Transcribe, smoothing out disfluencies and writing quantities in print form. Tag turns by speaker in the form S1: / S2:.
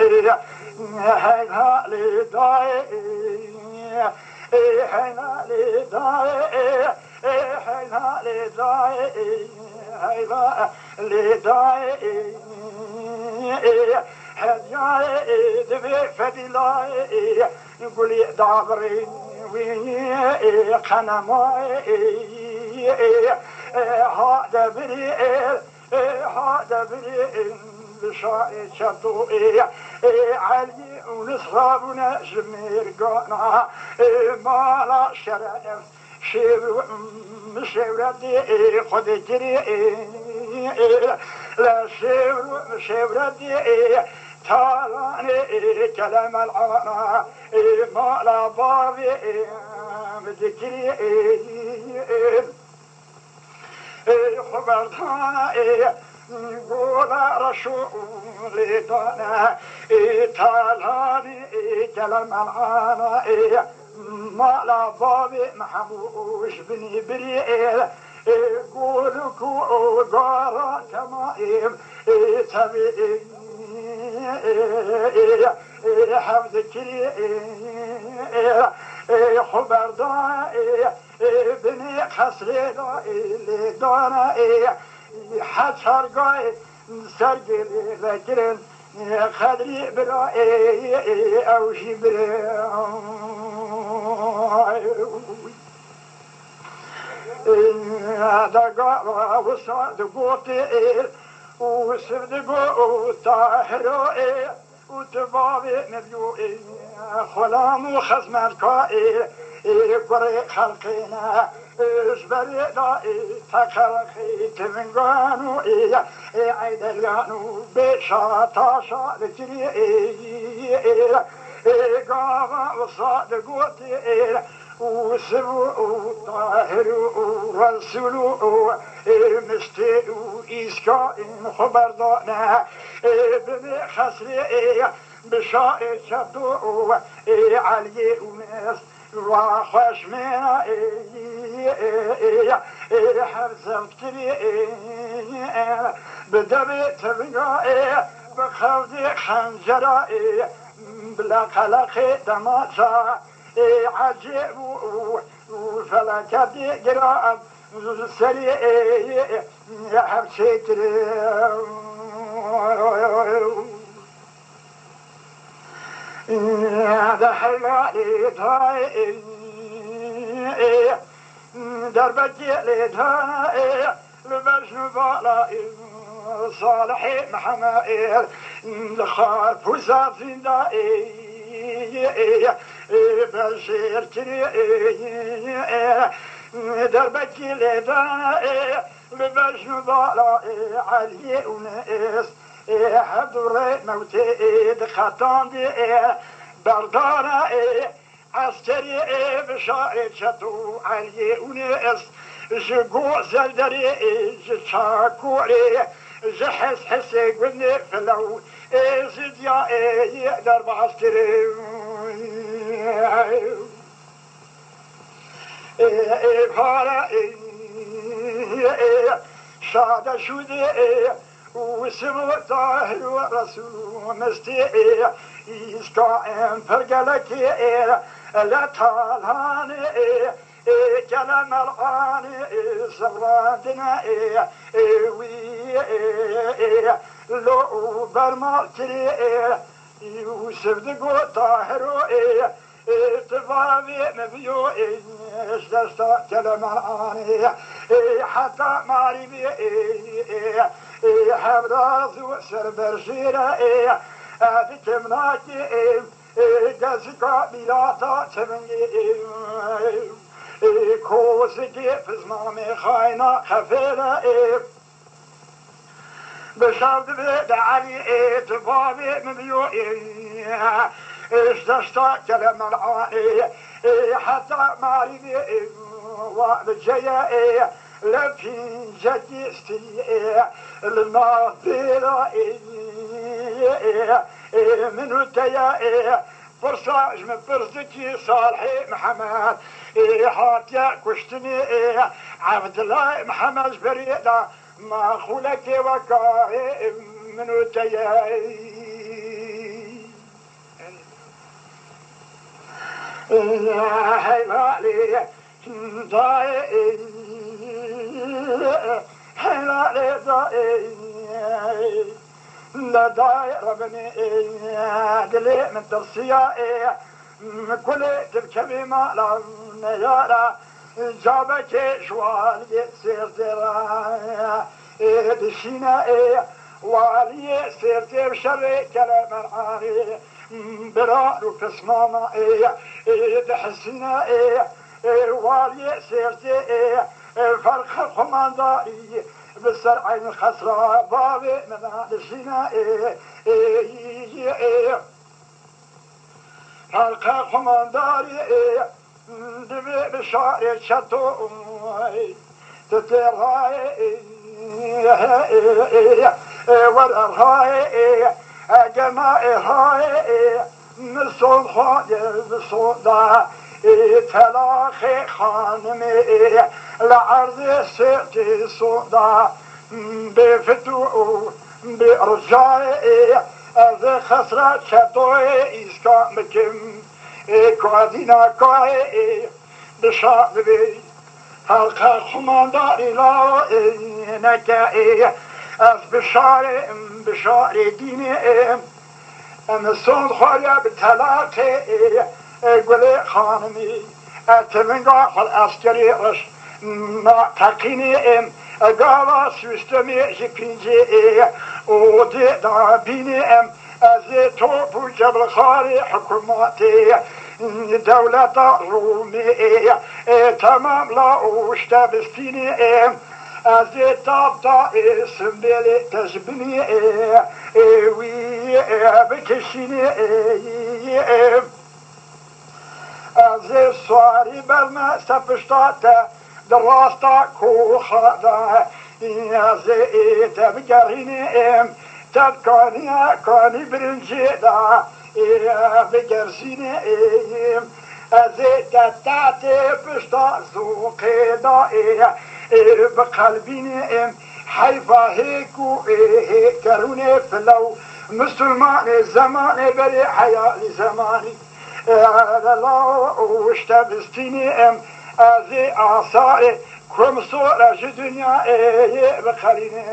S1: هينا لداي هينا لداي هينا لداي هينا لداي هدياي دبي فديلاي يقولي دابري وي قنماي هذا بريء هذا بريء بشاي شطوئي علي ونصرابنا جمير قانا ما لا شرف شيورتي خد جري لا شيورتي تالاني كلام العانا ما لا بابي بذكري خبرتانا قول رسولي دانا تالاني كلام العانا ما لا بابي محبوش بني بريئل قولك وقارا تمائم تبئي حفظك خبر دائي بني خسري دائي دانا حسر قاي سرقلي لكرن خدري برائي او شبري دقا وصدقوتي وصدقو طاهرائي وتبابي نبيوئي خلام وخزمت كائي قري خلقنا اجبري دائي تخلقي تمنقانو عيد اليانو بشاطا شالتري قاما وصادقوتي وسبو طاهر ورسول مستي وإسكائن خبر دانا بني خسري بشائر شدو علي وناس وخشمنا حرزم كري بدبي تبقى بخوضي خنجرة بلا خلق دماغا عجيب وفلكت قراءة سريع حبشيت هذا حلالي ضايق دربتي لدهائي لبجن بالائي صالحي محمائي لخاف وزافين دائي بشير تري دربتي لدائي لبجن بالائي علي وناس حضر موتي دخطان دي بردارة عسكري بشاعر شدو علي وناس جقو زلدري جشاكوري جحس حسي قلني فلو زديا يقدر بعسكري فارا شاد شودي وسمو طاهر ورسول مستي يسكائن فرقلكي لا طالاني كلام العاني صبراتنا وي لو برمالتري يوسف دقو طاهر تفاوي مبيو اشتستا كلام العاني حتى ماري حبراز وسر برشيرة بتمناكي دزكا بلاتا تمني كوسكي فزمامي خاينة خفيرة بشرد بيد علي تفاوي مبيو اشتشتا كلام العاني حتى ماري وبجيا لفين جدي استري الماضيرة منو تيا فرصة من فرصتي صالحي محمد حاتيا كشتني عبد الله محمد بريدة ما خلك وكاي منو تيا هلالي ضاي هلالي ضاي لا ضاي ربني قلي من درسيا كل تركبي ما لا يارا جابك شوال يسير درا دشينا والي سيرتي بشري كلام العاري برارو كسماما دحسنا والي سيرتي فرق خمانداري بالسرع الخسرة بابي من دشينا فرق خمانداري دبي بشاري شتو تتراي ورهاي جماعي هاي نصون خاطر بصودا تلاخي خانمي لعرض سيرتي صودا بفتو برجاي ذي خسرة شطوي إسكا مكم كوادينا كوي بشاقبي حلقة خمانداري لا نكائي از بشاري ديني امسون خاليا بتلاقي قولي خانمي اتمنى خل عسكري رش ناققيني قالا سوستمي جبينجي ودي دابيني ازي توبو جبل خالي حكوماتي دولة رومي تمام لا وشتبستيني ازي تابتا اسم بيلي تجبني وي بكشيني ازي صاري بالما سفشتاتا دراستا كوخادا ازي تبقريني تبكاني برنجيدا بقرسيني ازي تتاتي بشتا سوقي دائي بقلبيني حيفا هيكو كروني فلو مسلماني زماني بري حيالي زماني لا وشتبستيني ازي اعصاري كم صورة دنيا بخليني